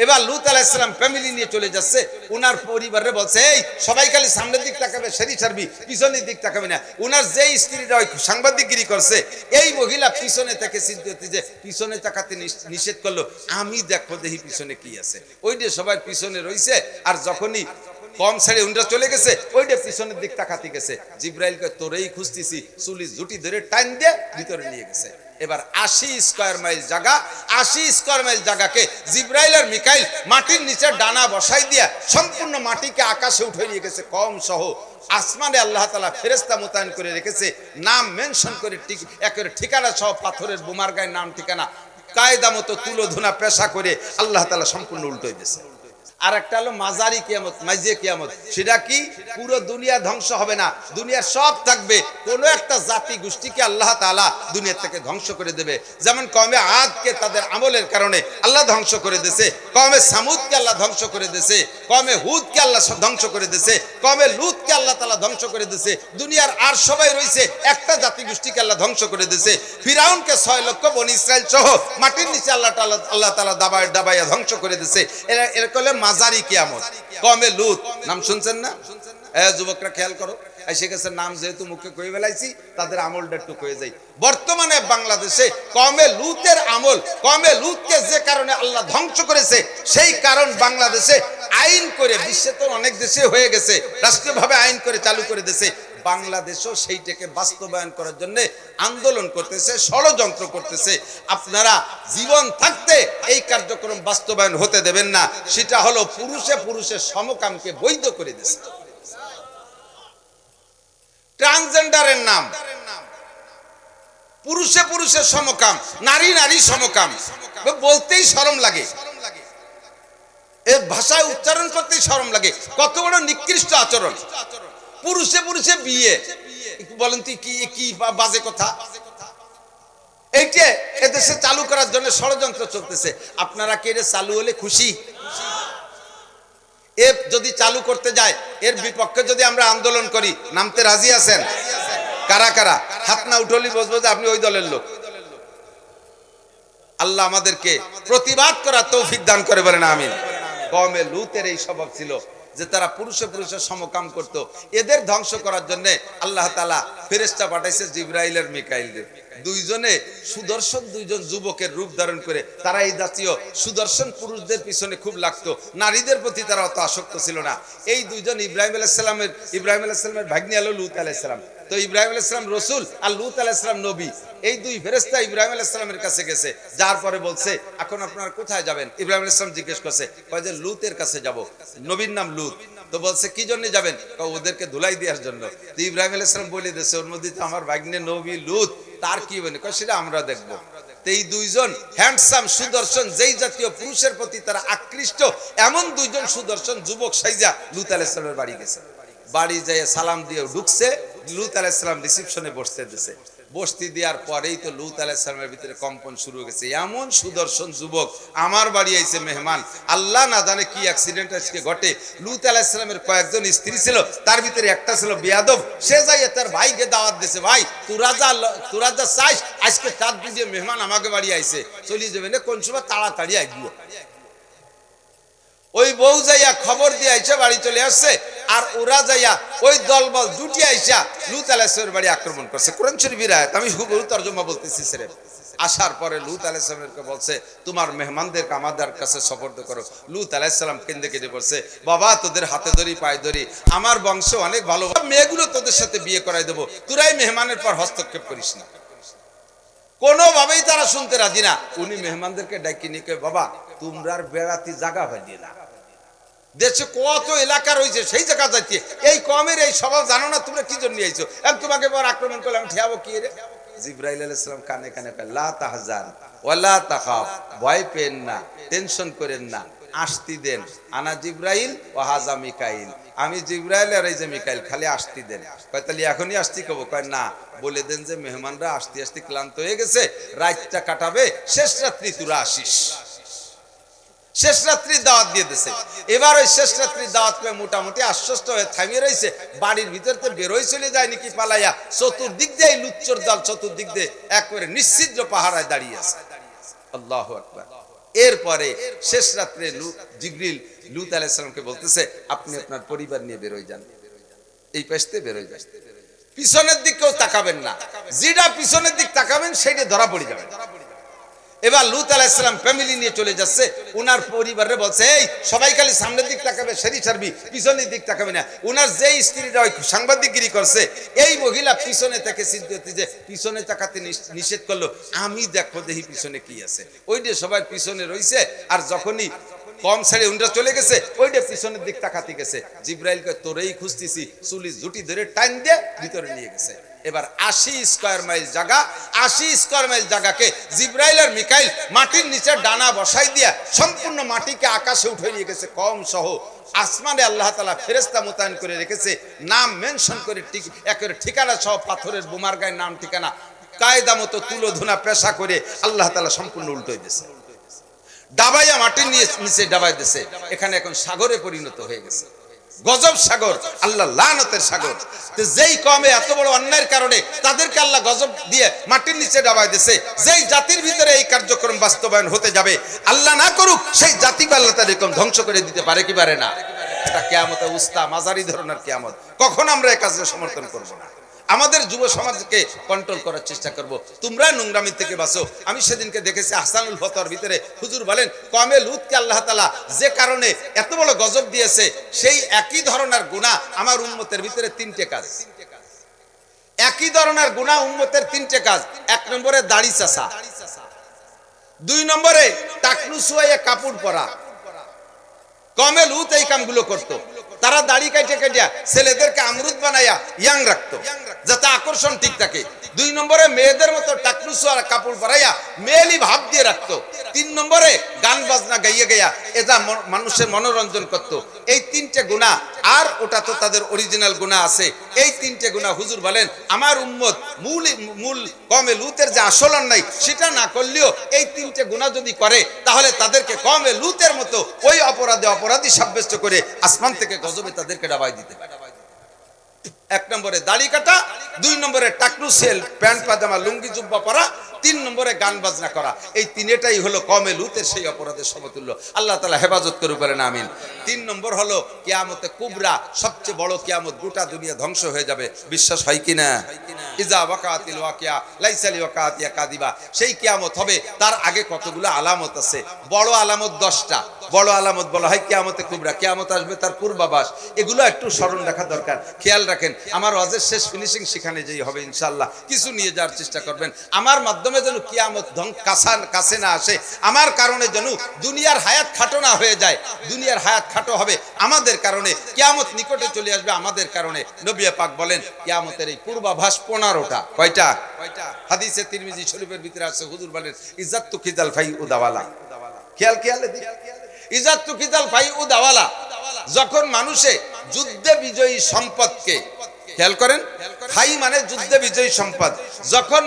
এবার লূত আলাইহিস সালাম ফ্যামিলি নিয়ে চলে যাচ্ছে, উনার পরিবারে বলছে এই সবাই খালি সামনের দিক তাকাবে, সেরি ছাড়বি, পিছনের দিক তাকাবে না। উনার যেই স্ত্রীরা ওই সাংবাদিকগিরি করছে, এই মহিলা পিছনে থেকে সিদ্ধতি যে পিছনে তাকাতে নিষেধ করলো, আমি দেখো দেখি পিছনে কি আছে। ওইটা সবাই পিছনে রইছে, আর যখনই কম ছেড়ে উনটা চলে গেছে, ওইটা পিছনের দিক তাকাতে গেছে। জিব্রাইলকে তোরেই খুঁজতেছি, চুলি জুটি ধরে টান দিয়ে ভিতরে নিয়ে গেছে। এবার 80 স্কয়ার মাইল জায়গা, 80 স্কয়ার মাইল জায়গাকে জিব্রাইল আর মিকাইল মাটির নিচে ডানা বসাই দিয়া সম্পূর্ণ মাটিকে আকাশে উঠে নিয়ে গেছে। কম সহ আসমানে আল্লাহ তাআলা ফেরেশতা মোতায়েন করে রেখেছে, নাম মেনশন করে একের ঠিকানা সহ পাথরের বোমার গায়ে নাম ঠিকানা কায়দা মতো তুলোধুনা পেশা করে আল্লাহ তাআলা সম্পূর্ণ উল্টোই দিয়েছে। আর একটা হলো মাজারি কিয়ামত, মাইজে কিয়ামত। সেটা কি? পুরো দুনিয়া ধ্বংস হবে না, দুনিয়ার সব থাকবে, কোন একটা জাতি গোষ্ঠীকে আল্লাহ তাআলা দুনিয়া থেকে ধ্বংস করে দেবে। যেমন কওমে আদকে তাদের আমলের কারণে আল্লাহ ধ্বংস করে দিয়েছে, কওমে সামুদকে আল্লাহ ধ্বংস করে দিয়েছে, কওমে হুদকে আল্লাহ ধ্বংস করে দিয়েছে, কওমে লূতকে আল্লাহ তাআলা ধ্বংস করে দিয়েছে। দুনিয়ার আর সবাই রয়েছে, একটা জাতি গোষ্ঠীকে আল্লাহ ধ্বংস করে দিয়েছে। ফিরাউনকে 6 লক্ষ বনি ইসরাইল সহ মাটির নিচে আল্লাহ তাআলা দাবাইয়া ধ্বংস করে দিয়েছে। এরকম মাজারি কিয়ামত। কওমে লূত নাম শুনছেন না? যুবকরা খেয়াল করো, এসে গেছে নাম যেহেতু মুখে কয়ে ফেলাইছি, তাদের আমলটা একটু কয়ে যাই। বর্তমানে বাংলাদেশে কওমে লূতের আমল, কওমে লূতকে যে কারণে আল্লাহ ধ্বংস করেছে, সেই কারণ বাংলাদেশে আইন করে, বিশ্বে তো অনেক দেশে হয়ে গেছে, রাষ্ট্রীয়ভাবে আইন করে চালু করে দিয়েছে, বাংলাদেশও সেইটাকে বাস্তবায়ন করার জন্য আন্দোলন করতেছে, ষড়যন্ত্র করতেছে। আপনারা জীবন থাকতে এই কার্যক্রম বাস্তবায়ন হতে দেবেন না। সেটা হলো পুরুষে পুরুষের সমকামকে বৈধ করে দিয়েছে। ট্রান্সজেন্ডারের নাম, পুরুষে পুরুষের সমকাম, নারী নারী সমকাম, বলতেই শরম লাগে, এর ভাষায় উচ্চারণ করতেই শরম লাগে। কত বড় নিকৃষ্ট আচরণ! পুরুষে পুরুষে বিয়ে, বলেন তুই কি কি বাজে কথা! এইটা এদেশে চালু করার জন্য ষড়যন্ত্র চলতেছে। আপনারা কি এটা চালু হলে খুশি? এ যদি চালু করতে যায়, এর বিপক্ষে যদি আমরা আন্দোলন করি, নামতে রাজি আছেন? কারা কারা? হাত না উঠলি বুঝবো যে আপনি ওই দলের লোক। আল্লাহ আমাদেরকে প্রতিবাদ করার তৌফিক দান করে, বলেন আমিন। কওমে লূতের এই স্বভাব ছিল যে তারা পুরুষে পুরুষের সমকাম করত। এদের ধ্বংস করার জন্য আল্লাহ তাআলা ফেরেশতা পাঠাইছে জিবরাইল আর মিকাইলকে। দুইজনে সুদর্শন, দুইজন যুবকের রূপ ধারণ করে তারা এই জাতীয় সুদর্শন পুরুষদের পিছনে খুব লাগতো, নারীদের প্রতি তারা অত আসক্ত ছিল না। এই দুইজন ইব্রাহিম আলাইহিস সালামের ভাগ্নি হলো লূত আলাইহিস সালাম। তো ইব্রাহিম আলাইহিস সালাম রাসূল আর লূত আলাইহিস সালাম নবী। এই দুই ফেরেশতা ইব্রাহিম আলাইহিস সালামের কাছে গেছে, যার পরে বলছে এখন আপনারা কোথায় যাবেন? ইব্রাহিম আলাইহিস সালাম জিজ্ঞেস করছে, কয় যে লূতের কাছে যাব, নবীর নাম লূত। তো বলছে কি জন্য যাবেন? ওদেরকে ধুলাই দেওয়ার জন্য। তো ইব্রাহিম আলাইহিস সালাম বলে দিয়েছে, ওর মধ্যে তো আমার ভাগ্নে নবী লূত, তার কি বলে? কয় সেটা আমরা দেখবো। তো এই দুইজন হ্যান্ডসাম সুদর্শন, যেই জাতীয় পুরুষের প্রতি তারা আকৃষ্ট, এমন দুইজন সুদর্শন যুবক সাইজা লূত আলাইহিস সালামের বাড়ি গেছে। বাড়ি যেয়ে সালাম দিয়ে ঢুকছে, লূত আলাইহিস সালাম রিসেপশনে বসতে দিয়েছে। বসতি দেওয়ার পরেই তো লূত আলাইহিস সালামের ভিতরে কম্পন শুরু হয়ে গেছে। এমন সুদর্শন যুবক, আমার বাড়ি আইছে মেহমান, আল্লাহ না জানে কি অ্যাক্সিডেন্ট আজকে ঘটে। লূত আলাইহিস সালামের কয়েকজন স্ত্রী ছিল, তার ভিতরে একটা ছিল বেয়াদব। সে যাই তার ভাইকে দাওয়াত দিয়েছে, ভাই তোরা যা চাইস, আজকে 4 দিন যে মেহমান আমাকে বাড়ি আইছে, চলে যাবে না, কোন সময় তাড়াতাড়ি আসবো। ওই বউ যাইয়া খবর দিয়ে আইসা বাড়ি চলে আসছে, আর ওরা যাইয়া ওই দলবল জুটি আইসা লূত আলাইহিস সালামের বাড়ি আক্রমণ করছে। কোরআন শরীফের আয়াত, আমি হুবহু তরজমা বলতেছি স্যার। আসার পরে লূত আলাইহিস সালামকে বলছে, তোমার মেহমানদেরকে আমাদের কাছে সুপর্দ করো। লূত আলাইহিস সালাম কেঁদে কেঁদে বলছে, বাবা তোদের হাতে ধরি পায়ে ধরি, আমার বংশ অনেক ভালো, মেয়েগুলো তোদের সাথে বিয়ে করাই দেবো, তোরাই মেহমানের পর হস্তক্ষেপ করিস না। কোনোভাবেই তারা শুনতে রাজি না। উনি মেহমানদেরকে ডাকি নিয়ে, বাবা তোমরা আর বেড়াতে জায়গা পাইলে না, দেশে কত এলাকা রয়েছে, সেই জায়গা যাইতে এই কমের এই স্বভাব জানো না, তোমরা কি জন্য আইছো? এখন তোমাকে পর আক্রমণ করলে আমি ঠিয়াবো কি রে? জিবরাইল আলাইহিস সালাম কানে কানে কয়, লা তাহজান ওয়ালা তাখাফ, ভয় পেন না, টেনশন করেন না, আসতি দেন। আনা জিবরাইল ওয়া হাযা মিকাইল, আমি জিবরাইল আর এই যে মিকাইল, খালি আসতি দেন। কয় তাহলে এখনই আসতি কব? কয় না, বলে দেন যে মেহমানরা আসতে আসতে ক্লান্ত হয়ে গেছে, রাতটা কাটাবে, শেষ রাত্রি তোরা আসিস। শেষ রাত্রি দাওয়াত দিয়ে দিয়েছে। এবার ওই শেষ রাত্রি দাওয়াত পেয়ে মোটামুটি আশ্বস্ত হয়ে থামিয়ে রয়েছে। বাড়ির ভিতর তো বেরোই চলে যায় নাকি পালাইয়া, চতুর্দিক দিয়ে লুচ্চর দল চতুর্দিক দিয়ে একবারে নিশ্চিদ্র পাহারায় দাঁড়িয়ে আছে। আল্লাহু আকবার। এরপরে শেষ রাত্রে জিবরিল লূত আলাইহিস সালামকে বলতেছে আপনি আপনার পরিবার নিয়ে বের হয়ে যান, এই পাশে বের হয়ে যান, পিছনের দিকেও তাকাবেন না, যেটা পিছনের দিক তাকাবেন সেটা ধরা পড়ে যাবে। এবার লূত আলাইহিস সালাম ফ্যামিলি নিয়ে চলে যাচ্ছে, উনার পরিবারে বলছে এই সবাই খালি সামনের দিক তাকাবে, সেরি ছাড়বি, পিছনের দিক তাকাবে না। উনার যেই স্ত্রীরা ওই সাংবাদিকগিরি করছে, এই মহিলা পিছনে থেকে চিন্তিত যে পিছনে তাকাতে নিষেধ করলো, আমি দেখো দেখি পিছনে কি আছে। ওইটা সবাই পিছনে রইছে, আর যখনই কম ছেড়ে উনটা চলে গেছে, ওইটা পিছনের দিক তাকাতে গেছে। জিব্রাইলকে তোরেই খুঁজতেছি, চুলি জুটি ধরে টাইম দিয়ে ভিতরে নিয়ে গেছে। এবার 80 স্কয়ার মাইল জায়গা, 80 স্কয়ার মাইল জায়গাকে জিব্রাইল আর মিকাইল মাটির নিচে ডানা বসাই দিয়া সম্পূর্ণ মাটিকে আকাশে উঠিয়ে নিয়ে গেছে। কম সহ আসমানে আল্লাহ তাআলা ফেরেশতা মোতায়েন করে রেখেছে, নাম মেনশন করে একের ঠিকানা সহ পাথরের বোমার গায়ে নাম ঠিকানা কায়দা মতো তুলোধুনা পেশা করে আল্লাহ তাআলা সম্পূর্ণ উল্টোই দিয়েছে, ডাবাইয়া মাটির নিচে ডাবাই দিয়েছে। এখানে এখন সাগরে পরিণত হয়ে গেছে, গজব সাগর, আল্লাহ লানতের সাগর। তো যেই কমে এত বড় অন্যায়ের কারণে তাদেরকে আল্লাহ গজব দিয়ে মাটির নিচে ডাবাই দিয়েছে, যেই জাতির ভিতরে এই কার্যক্রম বাস্তবায়ন হতে যাবে, আল্লাহ না করুক সেই জাতিকে আল্লাহ তাআলা এরকম ধ্বংস করে দিতে পারে কি পারে না? এটা কিয়ামতে উস্তা মাজারি ধরনের কিয়ামত। কখন আমরা এই কাজে সমর্থন করব না? আমাদের যুব সমাজকে কন্ট্রোল করার চেষ্টা করব, তোমরা নোংরামি থেকে বাঁচো। আমি সেদিনকে দেখেছি আহসানুল ফতোয়ার ভিতরে হুজুর বলেন কওমে লূতকে আল্লাহ তাআলা যে কারণে এত বড় গজব দিয়েছে, সেই একই ধরনের গুনাহ আমার উম্মতের ভিতরে তিনটে কাজ, একই ধরনের গুনাহ উম্মতের তিনটে কাজ। 1 নম্বরে দাড়ি চাষা, 2 নম্বরে টাকলু শুয়ে কাপড় পরা। কওমে লূত এই কামগুলো করতো। তারা দাড়ি কাটে কাটিয়া ছেলেদেরকে আমরুদ বানাইয়া ইয়াং রাখতো যাতে আকর্ষণ ঠিক থাকে। 2 নম্বরে মেয়েদের মতো টাকলুসু আর কাপড় পরাইয়া মেয়েলি ভাব দিয়ে রাখতো। 3 নম্বরে গান বাজনা গাইয়ে গাইয়া এটা মানুষের মনোরঞ্জন করতো। এই 3টে গুনাহ, আর ওটা তো তাদের অরিজিনাল গুনাহ আছে। এই 3টে গুনাহ হুজুর বলেন আমার উম্মত মূল কওমে লূতের যে আসল অন্যায় সেটা না করলেও এই 3টে গুনাহ যদি করে, তাহলে তাদেরকে কওমে লূতের মতো ওই অপরাধী সাব্যস্ত করে আসমান থেকে গজবে তাদেরকে ডাবাই দিতে পারে। 1 নম্বরে দাড়ি কাটা, 2 নম্বরে টাকলু সেল প্যান্ট পাজামা লুঙ্গি জুব্বা পরা, 3 নম্বরে গান বাজনা করা। এই তিনটাই হলো কওমে লূতের সেই অপরাধের সমতুল্য। আল্লাহ তাআলা হেফাজত করুক বলেন আমিন। 3 নম্বর হলো কিয়ামতে কুবরা, সবচেয়ে বড় কিয়ামত, গোটা দুনিয়া ধ্বংস হয়ে যাবে। বিশ্বাস হয় কিনা? ইজা ওয়াকাতিল ওয়াকিয়া লাইসা লিওয়াকাতিয়া কাদিবা। সেই কিয়ামত হবে, তার আগে কতগুলো আলামত আছে। বড় আলামত 10টা। বড় আলামত বলা হয় কিয়ামতে কুবরা, কিয়ামত আসবে তার পূর্বাভাস। এগুলো একটু স্মরণ রাখা দরকার, খেয়াল রাখেন। আমার ওয়াজের শেষ ফিনিশিং সেখানে যেই হবে ইনশাআল্লাহ। কিছু নিয়ে যাওয়ার চেষ্টা করবেন, আমার মাধ্যমে যেন কিয়ামত কাছে না আসে, আমার কারণে যেন দুনিয়ার হায়াত খাটো না হয়ে যায়। দুনিয়ার হায়াত খাটো হবে আমাদের কারণে, কিয়ামত নিকটে চলে আসবে আমাদের কারণে। নবী পাক বলেন কিয়ামতের এই পূর্বাভাস 15টা। কয়টা? হাদিসে তিরমিজি শরীফের ভিতরে আছে, হুজুর বলেন ইজ্জাতু কিজাল ফাই উদাওয়ালা। খেয়াল ইজ্জাতু কিজাল ফাই উদাওয়ালা। যখন মানুষে যুদ্ধে বিজয়ী সম্পদকে, খেয়াল করেন, ফাই মানে যুদ্ধে বিজয়ী সম্পদ, যখন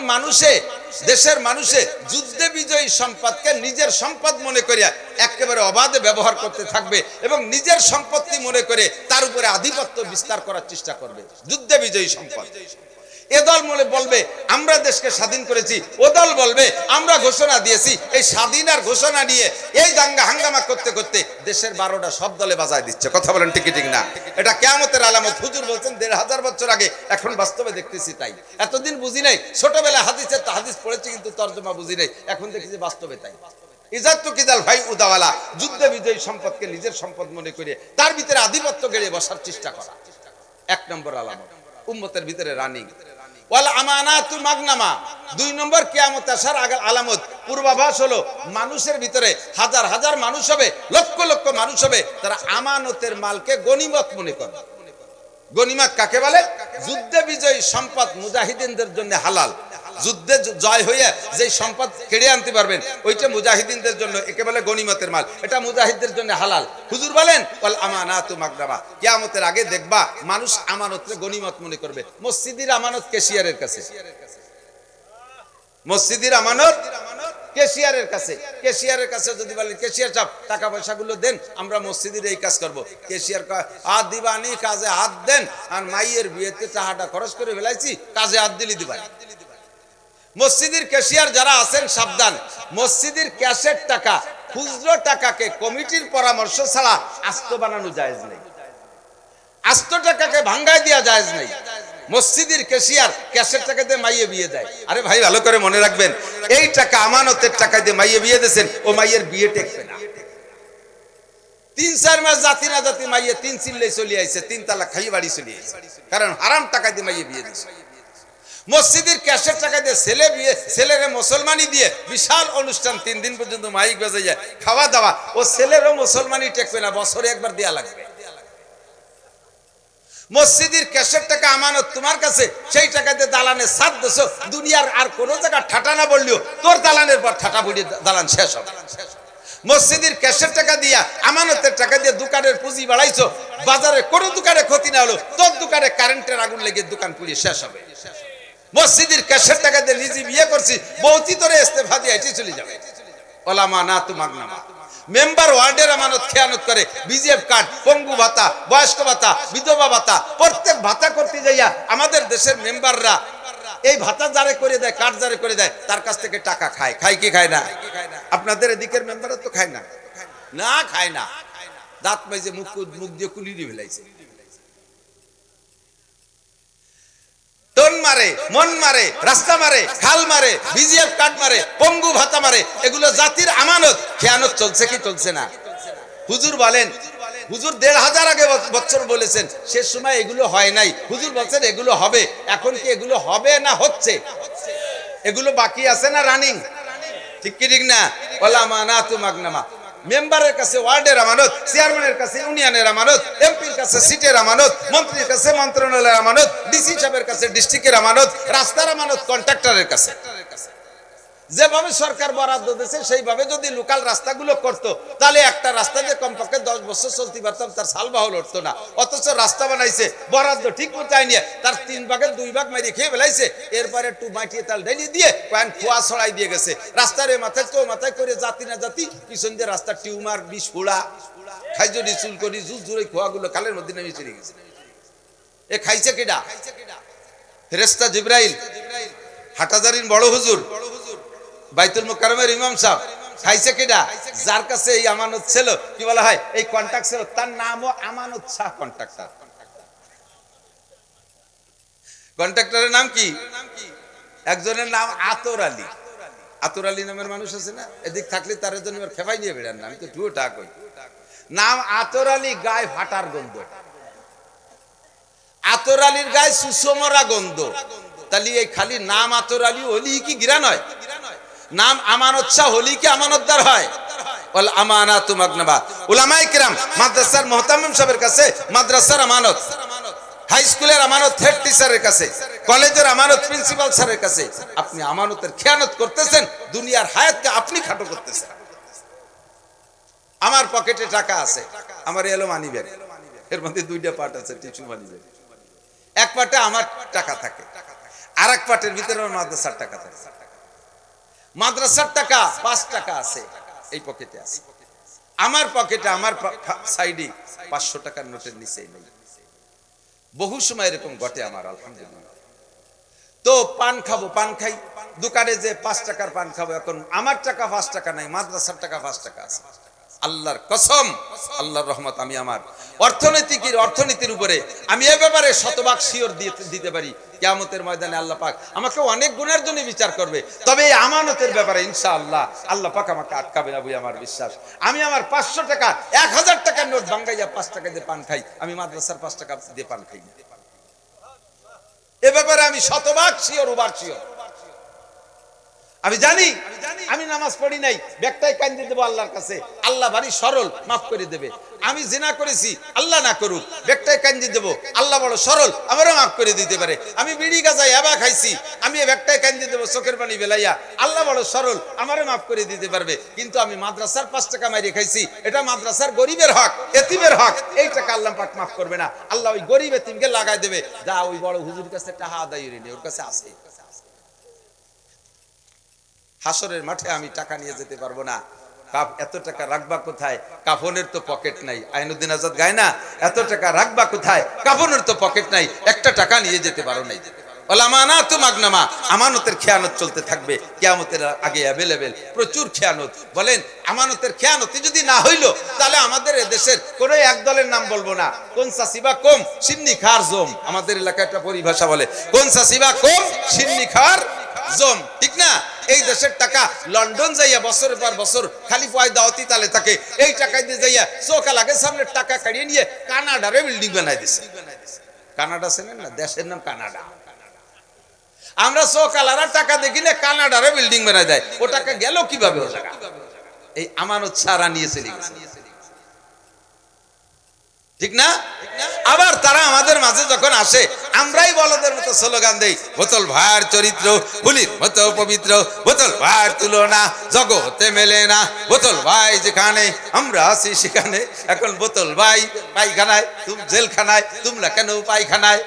দেশের মানুষে যুদ্ধে বিজয়ী সম্পদকে নিজের সম্পদ মনে করিয়া একেবারে অবাধে ব্যবহার করতে থাকবে এবং নিজের সম্পত্তি মনে করে তার উপরে আধিপত্য বিস্তার করার চেষ্টা করবে, যুদ্ধে বিজয়ী সম্পদ। এ দল বলবে আমরা দেশকে স্বাধীন করেছি, ও দল বলবে আমরা ঘোষণা দিয়েছি। এই স্বাধীন আর ঘোষণা নিয়ে এই দাঙ্গা হাঙ্গামা করতে করতে দেশের 12টা সব দলে বাজায় দিচ্ছে। কথা বলেন ঠিক না? এটা কিয়ামতের আলামত। হুজুর বলছেন 1500 বছর আগে, এখন বাস্তবে দেখতেছি তাই। এতদিন বুঝি নাই, ছোটবেলায় হাদিস পড়েছি কিন্তু তর্জমা বুঝি নাই, এখন দেখছি বাস্তবে তাই। ইজ্জাতু কিজাল ফাই উদাওয়ালা, যুদ্ধে বিজয়ী সম্পদকে নিজের সম্পদ মনে করে তার ভিতরে আধিপত্য গেড়ে বসার চেষ্টা করা 1 নম্বর আলামত, উম্মতের ভিতরে রানিং। ওয়াল আমানাতু মাগনামা, 2 নম্বর কিয়ামত আসার আলামত, পূর্বাভাস হলো মানুষের ভিতরে হাজার হাজার মানুষ হবে, লক্ষ লক্ষ মানুষ হবে, তারা আমানতের মালকে গনিমত মনে করে। গনিমত কাকে বলে? যুদ্ধে বিজয়ী সম্পদ মুজাহিদিনদের জন্য হালাল। যুদ্ধে জয় হয়ে যে সম্পদ কেড়ে আনতে পারবেন, ওইটা মুজাহিদিনদের জন্য একে বলে গনিমতের মাল, এটা মুজাহিদদের জন্য হালাল। হুজুর বলেন ওয়াল আমানাতু মাগনামা, কিয়ামতের আগে দেখবা মানুষ আমানতকে গনিমত মনে করবে। মসজিদের আমানত ক্যাশিয়ারের কাছে, মসজিদের আমানত ক্যাশিয়ারের কাছে। ক্যাশিয়ারের কাছে যদি বলেন ক্যাশিয়ার সাহেব টাকা পয়সাগুলো দেন, আমরা মসজিদের এই কাজ করব, ক্যাশিয়ার হাত দিবানি, কাজে হাত দেন। আর মাইয়ের বিয়েতে টাকাটা খরচ করে ফেলাইছি, কাজে হাত দিলি দিবাই। মসজিদের ক্যাশিয়ার যারা আছেন সাবধান, মসজিদের ক্যাশের টাকা, খুচরো টাকাকে কমিটির পরামর্শ ছাড়া আস্ত বানানো জায়েজ নেই, আস্ত টাকাকে ভাঙ্গায় দেওয়া জায়েজ নেই। মসজিদের ক্যাশিয়ার ক্যাশের টাকা দিয়ে মাইয়ে বিয়ে দেয়। আরে ভাই ভালো করে মনে রাখবেন, এই টাকা আমানতের টাকা দিয়ে মাইয়ে বিয়ে দিয়েছেন, ও মাইয়ের বিয়ে টেকবে না। 3-4 মাস জাতি না জাতি মাইয়ে 3 চিল্লাই চলে আইছে, 3 তালাক খাইয়ে বাড়ি চলে আইছে, কারণ হারাম টাকা দিয়ে মাইয়ে বিয়ে দিয়েছে। মসজিদের ক্যাশের টাকা দিয়ে ছেলে বিয়ে, ছেলেরে মুসলমানি দিয়ে বিশাল অনুষ্ঠান, 3 দিন পর্যন্ত মাইক বাজে যায়, খাওয়া দাওয়া, ও ছেলেরও মুসলমানি টেকবে না, বছরে একবার দেয়া লাগবে। মসজিদের ক্যাশের টাকা আমানত তোমার কাছে, সেই টাকা দিয়ে দালানের ছাদ দেছো, দুনিয়ার আর কোন জায়গা ঠাটা না বললেও তোর দালানের পর ঠাটা বুড়িয়ে দালান শেষ হবে। মসজিদের ক্যাশের টাকা দিয়া, আমানতের টাকা দিয়ে দোকানের পুঁজি বাড়াইছো, বাজারে কোন দোকানে ক্ষতি না হলো, তোর দোকানে কারেন্টের আগুন লেগে দোকান পুড়িয়ে শেষ হবে। মসজিদের ক্যাশের টাকা দিয়ে নিজে বিয়ে করছি, বহুতি তোরে ইস্তেফা দিয়ে এটি চলে যাবে। ওলামা না তু মাগনামা। মেম্বার ওয়ার্ডের আমানত খেয়ানত করে, বিজিএফ কার্ড, পঙ্গু ভাতা, বয়স্ক ভাতা, বিধবা ভাতা, প্রত্যেক ভাতা করতে যাইয়া আমাদের দেশের মেম্বাররা এই ভাতা জারি করে দেয়, কার্ড জারি করে দেয়, তার কাছ থেকে টাকা খায়। খায় কি খায় না? আপনাদের এদিকের মেম্বাররা তো খায় না, না খায় না, দাঁত মাইজে মুখ দিয়ে কুলি দিয়ে ফেলাইছে। টন মারে, মন মারে, রাস্তা মারে, খাল মারে, বিজিএফ কার্ড মারে, পঙ্গু ভাতা মারে, এগুলো জাতির আমানত। খেয়ানত চলছে কি চলছে না? হুজুর বলেন, হুজুর 1500 আগে বছর বলেছেন, সে সময় এগুলো হয় নাই, হুজুর বলছেন এগুলো হবে। এখন কি এগুলো হবে না হচ্ছে? এগুলো বাকি আছে না রানিং? ঠিক কি ঠিক না? ওলামা না তু মাগনামা। মেম্বারের কাছে ওয়ার্ডের আমানত, চেয়ারম্যানের কাছে ইউনিয়নের আমানত, এমপির কাছে সিটের আমানত, মন্ত্রীর কাছে মন্ত্রণালয়ের আমানত, ডিসি সাহেবের কাছে ডিস্ট্রিক্টের আমানত, রাস্তার আমানত কন্ট্রাক্টরের কাছে। যেভাবে সরকার বরাদ্দ দিয়েছে সেইভাবে যদি লোকাল রাস্তাগুলো করতো, তাহলে একটা রাস্তা দিয়ে কমপক্ষে 10 বছর চলতে পারতাম, তার সালবাহল উঠতো না। অথচ রাস্তা বানাইছে, বরাদ্দ ঠিক মতো নিয়ে তার 3 ভাগের 2 ভাগ মেরে খেয়ে ফেলাইছে, এরপরে একটু মাটিয়ে তাল ঢেলে দিয়ে কয়েন খোয়া ছড়াই দিয়ে গেছে। রাস্তার এ মাথায় তো মাথায় করে জাতি না জাতি, পিছন দিয়ে রাস্তা টিউমার, বিষ ফোড়া, খাইজড়ি চুলকড়ি জুস জুড়ে খোয়াগুলো খালের মধ্যে নেমে চলে গেছে। এ খাইছে কেডা? ফেরেশতা জিবরাইল, হাটাজারির বড় হুজুর, বাইতুল মুকাররমের ইমাম সাহেব। খাইছে কেডা? যার কাছে এই আমানত ছিল, কি বলা হয়, এই কন্ট্রাক্ট ছিল, তার নামও আমানত শাহ কন্ট্রাক্টর। কন্ট্রাক্টরের নাম কি? একজনের নাম আতর আলী। আতর আলী নামের মানুষ আছে না? এদিক থাকলে তার জন্য খেপাই নিয়ে বেড়ান না, আমি তো টুয়োটা কই। নাম আতর আলী, গায়ে ফাটার গন্ধ। আতর আলীর গায়ে সুষমরা গন্ধ। তাহলে এই খালি নাম আতর আলী হলি কি গিরা নয়? নাম আমানত শাহ হলি কি আমানতদার হয়? ওয়াল আমানাতু মাগনামা। উলামায়ে কিরাম মাদ্রাসার মুহতামিম সাহেবের কাছে মাদ্রাসার আমানত, হাই স্কুলের আমানত হেড টিচারের কাছে, কলেজের আমানত প্রিন্সিপাল স্যারের কাছে। আপনি আমানতের খেয়ানত করতেছেন, দুনিয়ার হায়াতকে আপনি খাটো করতেছেন। আমার পকেটে টাকা আছে, আমার এলো মানি ব্যাগ, এর মধ্যে 2টা পার্ট আছে, টিস্যু মানি ব্যাগ। এক পার্টে আমার টাকা থাকে, আর এক পার্টের ভিতরে আমার মাদ্রাসার টাকা থাকে। মাদ্রাসার টাকা 5 টাকা আছে এই পকেটে আছে, আমার পকেটে আমার সাইডে 500 টাকার নোটের নিচে নেই। বহু সময় এরকম ঘটে আমার, আলহামদুলিল্লাহ। তো পান খাবো, পান খাই, দোকানে যে 5 টাকার পান খাবো, এখন আমার টাকা 5 টাকা নাই, মাদ্রাসার টাকা 5 টাকা আছে। আল্লাহর কসম, আল্লাহর রহমত, আমি আমার অর্থনীতির উপরে আমি এ ব্যাপারে শতভাগ শিওর দিতে পারি, কিয়ামতের ময়দানে আল্লাহ পাক আমাকে অনেক গুণের জন্য বিচার করবে। তবে এই আমানতের ব্যাপারে ইনশাআল্লাহ আল্লাহ পাক আমাকে আটকাবে না বলে আমার বিশ্বাস। আমি আমার 500 টাকা, 1000 টাকার নোট ভাঙ্গাইয়া 5 টাকা দিয়ে পান খাই, আমি মাদ্রাসার 5 টাকা দিয়ে পান খাই না। এ ব্যাপারে আমি শতভাগ শিওর, ওভার শিওর। আমি জানি আমি নামাজ পড়ি নাই, ব্যাগটাই কান্দে দেবো আল্লাহর কাছে, আল্লাহ ভারী সরল, মাফ করে দেবে। আমি জিনা করেছি, আল্লাহ না করুক, ব্যাগটাই কান্দে দেবো, আল্লাহ বড় সরল, আমারও মাফ করে দিতে পারে। আমি বিড়ি গাঁজা ইয়াবা খাইছি, আমি ব্যাগটাই কান্দে দেবো চোখের পানি বেলাইয়া, আল্লাহ বড় সরল, আমারও মাফ করে দিতে পারবে। কিন্তু আমি মাদ্রাসার 5 টাকা মাইরে খাইছি, এটা মাদ্রাসার গরিবের হক, এতিমের হক, এই টাকা আল্লাহ পাক মাফ করবে না। আল্লাহ ওই গরিব এতিমকে লাগাই দেবে, যা ওই বড় হুজুর কাছে টাকা আদায় ঋণী, ওর কাছে আছে। হাসরের মাঠে আমি টাকা নিয়ে যেতে পারবো না। এত টাকা রাখবা কোথায়? কাফনের তো পকেট নাই। আইনুদ্দিন আজাদ গায় না, এত টাকা রাখবা কোথায়? কাফনের তো পকেট নাই, একটা টাকা নিয়ে যেতে পারো নাই। ওলামানাতু মাগনামা, আমানতের খেয়ানত চলতে থাকবে কিয়ামতের আগে অ্যাভেলেবেল প্রচুর খেয়ানত। বলেন আমানতের খেয়ানতি যদি না হইলো তাহলে আমাদের দেশের কোনো এক দলের নাম বলবো না, কোন সাসিবা কম সিন্নি খার জম, আমাদের এলাকায় একটা পরিভাষা বলে কোন সাসিবা কম সিন্নি খার জম, ঠিক না? এই দেশের টাকা লন্ডন যাইয়া বছরের পর বছর খালি পয় দাওয়াতি তালে থাকে, এই টাকায় দিয়ে যাইয়া চোখা লাগে সামনে টাকা কাড়িয়ে নিয়ে কানাডারে বিল্ডিং বানাই দিছে। কানাডা চেনেন না? দেশের নাম কানাডা। আমরা চোখালারা টাকা দেখিলে কানাডারে বিল্ডিং বানাই দেয়, ও টাকা গেল কিভাবে? ও টাকা এই আমানত ছাড়া নিয়ে চলে গেছে, ঠিক না? আবার তারা আমাদের মাঝে যখন আসে আমরাই বলদের মতো স্লোগান দেই, বোতল ভাইয়ের চরিত্র ফুলির মতো পবিত্র, বোতল ভাইয়ের তুলনা জগতে মেলে না, বোতল ভাই যেখানে আমরা আছি সেখানে। এখন বোতল ভাই পায়খানায়, তুমি জেলখানায়, তোমরা কেন পায়খানায়?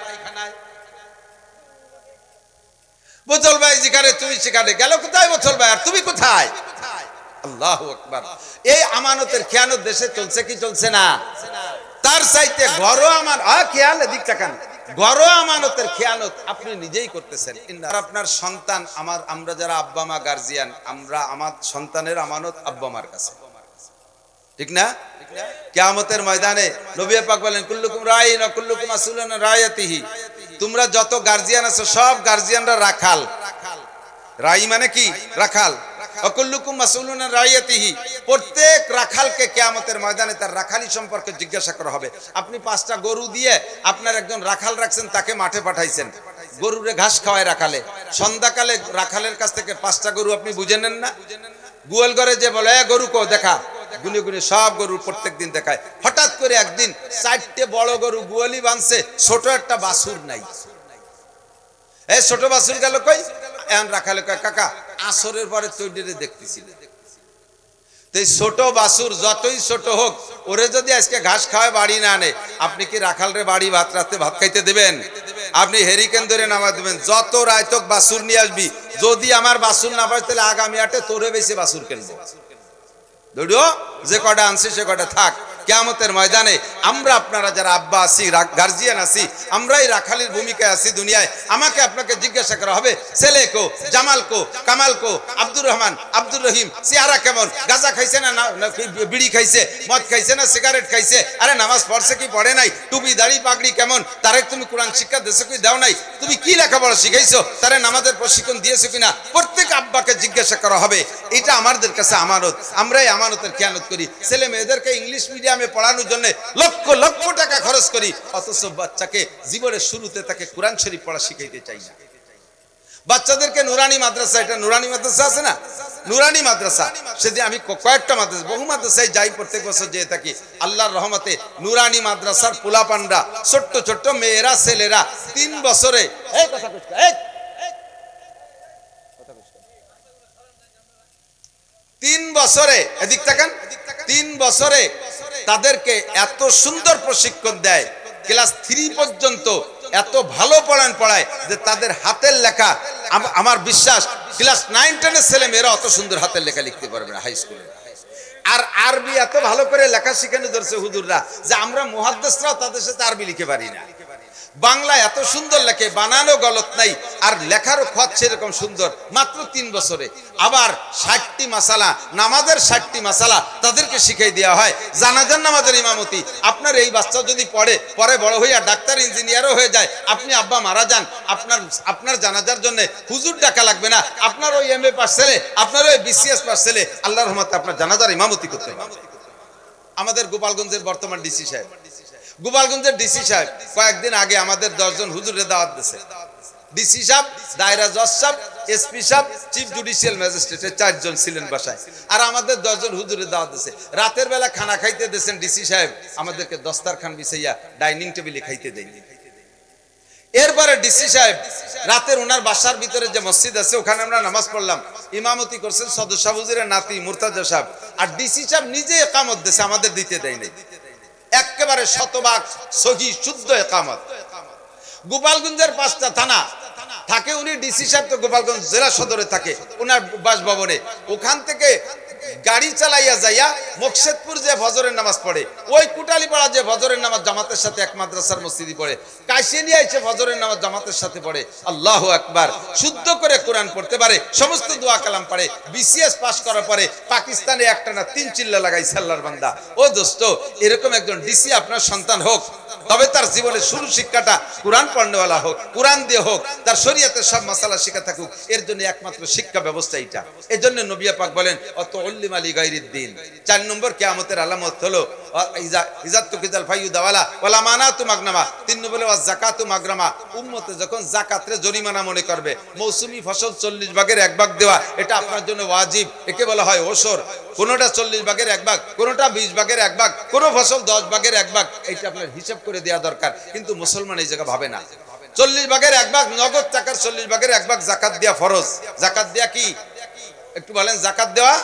বোতল ভাই যেখানে তুমি সেখানে, গেল কোথায় বোতল ভাই আর তুমি কোথায়? আল্লাহু আকবার। এই আমানতের খেয়ানত দেশে চলছে কি চলছে না? তার চাইতে ঘরোয়া আমার খেয়াল এদিক তাকান, ঘরোয়া আমানতের খেয়ানত আপনি নিজেই করতেছেন। আপনার সন্তান আমরা যারা আব্বা মা গার্জিয়ান, আমরা আমার সন্তানের আমানত আব্বা মার কাছে, ঠিক না? কিয়ামতের ময়দানে নবী পাক বলেন কুল্লুকুম রাইন ওয়া কুল্লুকুম মাসউলুন আন রাইয়াতিহি, তোমরা যত গার্জিয়ান আছো সব গার্জিয়ানরা রাখাল। রাই মানে কি? রাখাল। অকুল্লুকুম মাসউলুন আন রাইয়াতিহি, প্রত্যেক রাখালকে কিয়ামতের ময়দানে তার রাখালি সম্পর্কে জিজ্ঞাসা করা হবে। আপনি 5টা গরু দিয়ে আপনার একজন রাখাল রাখছেন, তাকে মাঠে পাঠাইছেন, গরুরে ঘাস খাওয়ায় রাখালে, সন্ধ্যাকালে রাখালের কাছ থেকে 5টা গরু আপনি বুঝে নেন না? গোয়াল ঘরে যে বলে গরু কো দেখা, গুনে গুনে সব গরু প্রত্যেকদিন দেখায়। হঠাৎ করে একদিন 4টে বড় গরু গোয়ালি বাঁধছে, ছোট একটা বাছুর নাই। এই ছোট বাছুর গেল কই? এখন রাখালে কয় কাকা আসরের পরে তৈরিরে দেখতেছিল। তো এই ছোট বাছুর যতই ছোট হোক, ওরে যদি আজকে ঘাস খাওয়ায় বাড়ি না আনে, আপনি কি রাখালরে বাড়ি ভাত রাতে ভাত খাইতে দেবেন? আপনি হেরিকেন ধরে নামা দেবেন, যত রায়তক বাছুর নিয়ে আসবি, যদি আমার বাছুর না পাই তাহলে আগামী হাটে তোরে বেশি বাছুর কিনবো। দৌড়ো, যে কটা আনছি সে কটা থাক। কিয়ামতের ময়দানে আমরা আপনারা যারা আব্বা আছি, গার্জিয়ান আছি, আমরাই রাখালির ভূমিকায় আছি দুনিয়ায়। আমাকে আপনাকে জিজ্ঞাসা করা হবে ছেলে কো, জামাল কো, কামাল কো, আব্দুর রহমান, আব্দুর রহিম, চেহারা কেমন, গাঁজা খাইছে না বিড়ি খাইছে, মদ খাইছে না সিগারেট খাইছে, আরে নামাজ পড়ছে কি পড়ে নাই, টুপি দাড়ি পাগড়ি কেমন, তারে তুমি কোরআন শিক্ষা দেশে কি দাও নাই, তুমি কি লেখাপড়া শিখাইছো, তারে নামাজের প্রশিক্ষণ দিয়েছো কিনা, প্রত্যেক আব্বাকে জিজ্ঞাসা করা হবে। এটা আমাদের কাছে আমানত, আমরাই আমানতের খেয়ানত করি। ছেলে মেয়েদেরকে ইংলিশ মিডিয়ামে পড়ানোর জন্য লক্ষ লক্ষ টাকা খরচ করি, অথচ বাচ্চাকে জীবনের শুরুতে তাকে কোরআন শরীফ পড়া শিখাইতে চাই না। বাচ্চাদেরকে নুরানি মাদ্রাসা, এটা নুরানি মাদ্রাসা আছে না, নুরানি মাদ্রাসা, সেদিন আমি কয়েকটা মাদ্রাসা, বহু মাদ্রাসায় যাই, প্রত্যেক বছর যেয়ে থাকি। আল্লাহর রহমতে নুরানি মাদ্রাসার পোলাপানরা, ছোট্ট ছোট্ট মেয়েরা ছেলেরা 3 বছরে 3 বছরে এদিক তাকান, 3 বছরে তাদেরকে এত সুন্দর প্রশিক্ষণ দেয়, ক্লাস 3 পর্যন্ত এত ভালো পড়ায় যে তাদের হাতের লেখা, আমার বিশ্বাস ক্লাস 9-10 এর ছেলে মেয়েরা অত সুন্দর হাতের লেখা লিখতে পারবে না হাই স্কুলে। আর আরবি এত ভালো করে লেখা শিখানো ধরছে হুজুররা যে আমরা মুহাদ্দিসরাও তাদের সাথে আরবি লিখে পারি না। বাংলা এত সুন্দর লেখে, বানানো গলত নাই, আর লেখারও খত সেরকম সুন্দর, মাত্র 3 বছরে। আবার 60টি মাসালা, নামাজের 60টি মাসালা তাদেরকে শিখাই দেওয়া হয়। জানাজার নামাজের ইমামতি, আপনার এই বাচ্চা যদি পরে বড় হইয়া ডাক্তার ইঞ্জিনিয়ারও হয়ে যায়, আপনি আব্বা মারা যান, আপনার জানাজার জন্য হুজুর ডাকা লাগবে না, আপনার ওই MA পাস ছেলে, আপনার ওই BCS পাস ছেলে আল্লাহর রহমতে আপনার জানাজার ইমামতি করতে হবে। আমাদের গোপালগঞ্জের বর্তমান ডিসি সাহেব, গোপালগঞ্জের ডিসি সাহেব কয়েকদিন আগে আমাদের 10 জন হুজুরের দাওয়াত দিয়েছে। ডিসি সাহেব, দায়রা জজ সাহেব, এসপি সাহেব, চিফ জুডিশিয়াল ম্যাজিস্ট্রেটের 4 জন ছিলেন বাসায়, আর আমাদের 10 জন হুজুরের দাওয়াত দিয়েছে। রাতের বেলা খানা খাইতে দিয়েছেন ডিসি সাহেব, আমাদেরকে দস্তারখান বিছাইয়া ডাইনিং টেবিলে খাইতে দেয়নি। এরপরে ডিসি সাহেব রাতের ওনার বাসার ভিতরে যে মসজিদ আছে ওখানে আমরা নামাজ পড়লাম, ইমামতি করছেন সদস্য হুজুরের নাতি মুর্তাজা সাহেব, আর ডিসি সাহেব নিজে একামত দিয়েছে, আমাদের দিতে দেয় নাই। একেবারে শতভাগ সহি শুদ্ধ একামত। গোপালগঞ্জের 5টা থানা থাকে, উনি ডিসি সাহেব তো গোপালগঞ্জ জেলা সদরে থাকে ওনার বাসভবনে, ওখান থেকে গাড়ি চালাইয়া যাইয়া মোকশেদপুর যে ফজরের নামাজ পড়ে, ওই কুটালীপাড়া যে ফজরের নামাজ জামাতের সাথে এক মাদ্রাসার মসজিদে পড়ে, কাশিয়ানিয়া এসে ফজরের নামাজ জামাতের সাথে পড়ে, আল্লাহু আকবার, শুদ্ধ করে কোরআন পড়তে পারে, সমস্ত দোয়া কালাম পারে, বিসিএস পাস করার পরে পাকিস্তানে একটানা 3 চিল্লা লাগাইছে আল্লাহর বান্দা। ও দোস্ত, এরকম একজন ডিসি আপনার সন্তান হোক, তবে তার জীবনের শুরু শিক্ষাটা কোরআন পড়নেওয়ালা হোক, কোরআন দিয়ে হোক, তার শরীয়তের সব মাসালা শিখা থাকুক। এর জন্য একমাত্র শিক্ষা ব্যবস্থা এটা। এর জন্য নবী পাক বলেন অত উল্লিম আলী গায়রিদ দ্বীন। 4 নম্বর কিয়ামতের আলামত হলো ইজাতু কিজাল ফায়ুদাওয়ালা ওয়ালা মানাতু মাগনামা। 3 নম্বরে ওয়াজ যাকাতু মাগরামা। উম্মতে যখন যাকাতরে জরিমানা মনে করবে, মৌসুমি ফসল 40 ভাগের 1 ভাগ দেওয়া এটা আপনার জন্য ওয়াজিব, একে বলা হয় ওসর। কোনটা 40 ভাগের 1 ভাগ, কোনটা 20 ভাগের 1 ভাগ, কোন ফসল 10 ভাগের 1 ভাগ, এইটা আপনার হিসাব করে দেওয়া দরকার। কিন্তু মুসলমান এই জায়গা ভাবে না। 40 ভাগের 1 ভাগ নগদ টাকার 40 ভাগের 1 ভাগ জাকাত দেয়া ফরজ। জাকাত দেয়া কি একটু বলেন? জাকাত দেওয়া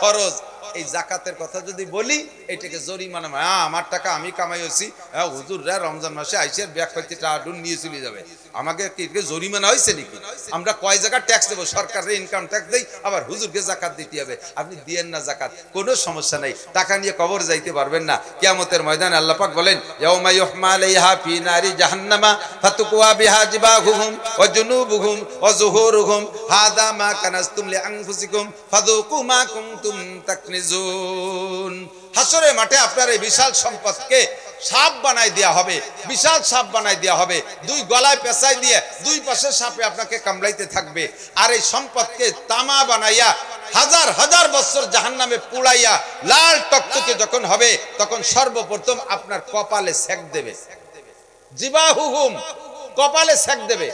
ফরজ। এই জাকাতের কথা যদি বলি, এটাকে জরিমানা, আমার টাকা আমি কামাই হয়েছি, হুজুররা রমজান মাসে আইসে ব্যাগ পাইতে টাকা নিয়ে চলে যাবে, আমাকে কি জরিমানা হয়েছে নাকি? আমরা কয় জায়গায় ট্যাক্স দেবো? সরকারের ইনকাম ট্যাক্স দেই, আবার হুজুরকে জাকাত দিতে হবে। আপনি দিয়েন না জাকাত, কোনো সমস্যা নাই, টাকা নিয়ে কবর যাইতে পারবেন না। কিয়ামতের ময়দানে আল্লাহ পাক বলেন ইয়াউমা ইউহমা আলাইহা ফি নারি জাহান্নামা ফাতুকওয়া বিহা জিবাহুহুম ওয়া জুনুবুহুম ওয়া যুহুরুহুম হাদা মা কানাসতুম লিআনফুসিকুম ফাযুকু মা কুনতুম তাকনিজুন। হাসরের মাঠে আপনার এই বিশাল সম্পদকে সাপ বানাই দেওয়া হবে, বিশাল সাপ বানাই দেওয়া হবে, 2 গলায় পেঁচাই দিয়ে 2 পাশে সাপে আপনাকে কামড়াইতে থাকবে। আর এই সম্পদকে তামা বানাইয়া হাজার হাজার বছর জাহান্নামে পুড়াইয়া লাল টকটকে যখন হবে, তখন সর্বপ্রথম আপনার কপালে সেক দেবে। জিবাহুহুম, কপালে সেক দেবে।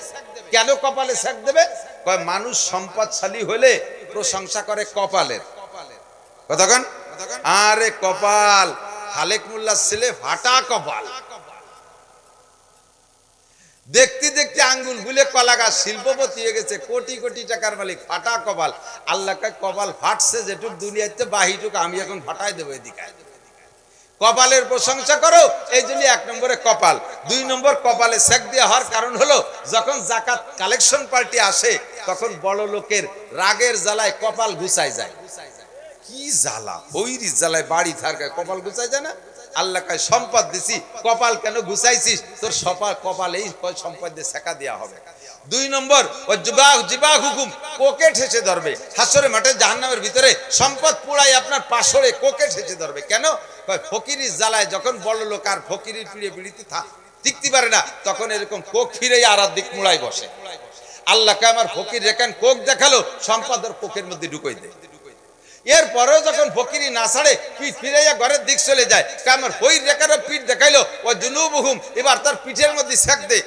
কেন কপালে সেক দেবে? কয় মানুষ সম্পদশালী হলে প্রশংসা করে কপালের। কতক্ষণ? আরে কপাল, খালেক মোল্লার ছেলে ফাটা কপাল। দেখতে দেখতে আঙ্গুল গুলে কলা গাছ শিল্পপতি হয়ে গেছে, কোটি কোটি টাকার মালিক, ফাটা কপাল। আল্লাহ কপাল ফাটছে যেটুক দুনিয়াতে, বাহিটুক আমি এখন ফাটাই দেবো এদিকে। কপালের প্রশংসা করো, এই জন্য 1 নম্বরে কপাল। 2 নম্বর কপালে সেক দেওয়া হওয়ার কারণ হলো যখন জাকাত কালেকশন পার্টি আসে, তখন বড় লোকের রাগের জ্বালায় কপাল ঘুচাই যায়। কি জ্বালা, বৈরি জ্বালায় বাড়ি থাকায় কপাল গুছাই যায় না? আল্লাহ কয় সম্পদ দিছি, কপাল কেন গুছাইছিস? তোর কপালেই সম্পদ দিয়ে শেখা দেওয়া হবে। 2 নম্বর ও জিবাহ হুকুম, কোকে ঠেসে ধরবে। হাসরের মাঠে জাহান্নামের ভিতরে সম্পদ পুড়াই আপনার পাশরে কোকে ঠেসে ধরবে। কেন? কয় ফকিরির জ্বালায় যখন বড় লোক আর ফকিরির পিড়ে পিড়িতে টিকতে পারে না, তখন এরকম কোক ফিরে আর দিক মুড়াই বসে। আল্লাহ কয় আমার ফকির রেখান কোক দেখালো, সম্পদ ওর কোকের মধ্যে ঢুকাই দেয়। এরপরেও যখন ফকিরি না ছাড়ে, পিঠ ফিরাইয়া ঘরের দিক চলে যায়, আমার হই রেখারও পিঠ দেখাইলো ও জুনুবুহুম, এবার তার পিঠের মধ্যে সেক দে